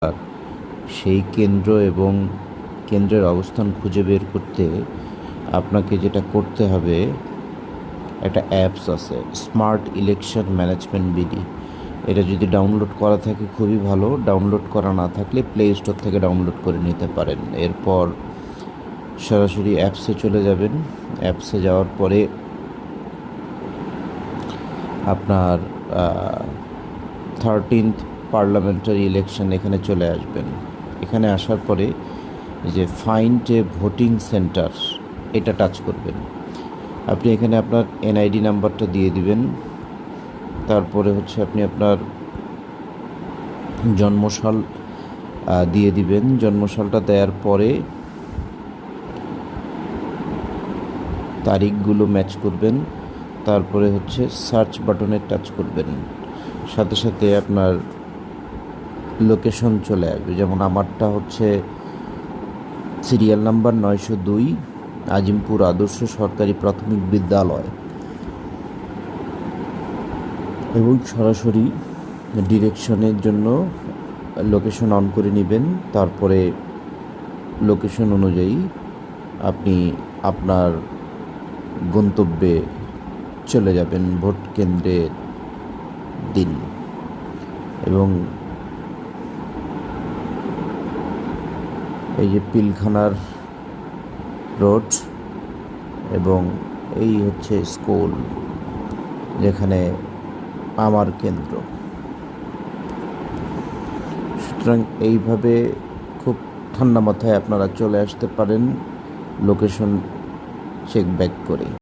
আর সেই কেন্দ্র এবং কেন্দ্রের অবস্থান খুঁজে বের করতে আপনাকে যেটা করতে হবে, একটা অ্যাপস আছে স্মার্ট ইলেকশন ম্যানেজমেন্ট বিডি। এটা যদি ডাউনলোড করা থাকে খুবই ভালো, ডাউনলোড করা না থাকলে প্লে স্টোর থেকে ডাউনলোড করে নিতে পারেন। এরপর সরাসরি অ্যাপসে চলে যাবেন। অ্যাপসে যাওয়ার পরে আপনার 13th পার্লামেন্টারি ইলেকশন এখানে চলে আসবেন। এখানে আসার পরে যে ফাইন্ড এ ভোটিং সেন্টার এটা টাচ করবেন। আপনি এখানে আপনার এনআইডি নাম্বারটা দিয়ে দিবেন। তারপরে হচ্ছে আপনি আপনার জন্মসাল দিয়ে দিবেন। জন্মসালটা দেওয়ার পরে তারিখগুলো ম্যাচ করবেন। তারপরে হচ্ছে সার্চ বাটনে টাচ করবেন। সাথে সাথে আপনার লোকেশন চলে আসবে। যেমন আমারটা হচ্ছে সিরিয়াল নাম্বার 902, আজিমপুর আদর্শ সরকারি প্রাথমিক বিদ্যালয়, এবং সরাসরি ডিরেকশনের জন্য লোকেশন অন করে নেবেন। তারপরে লোকেশন অনুযায়ী আপনি আপনার গন্তব্যে চলে যাবেন ভোট কেন্দ্রের দিন। এবং এই যে পিলখানার রোড এবং এই হচ্ছে স্কুল যেখানে আমার কেন্দ্র। সুতরাং এইভাবে খুব ঠান্ডা মাথায় আপনারা চলে আসতে পারেন লোকেশন চেক ব্যাক করে।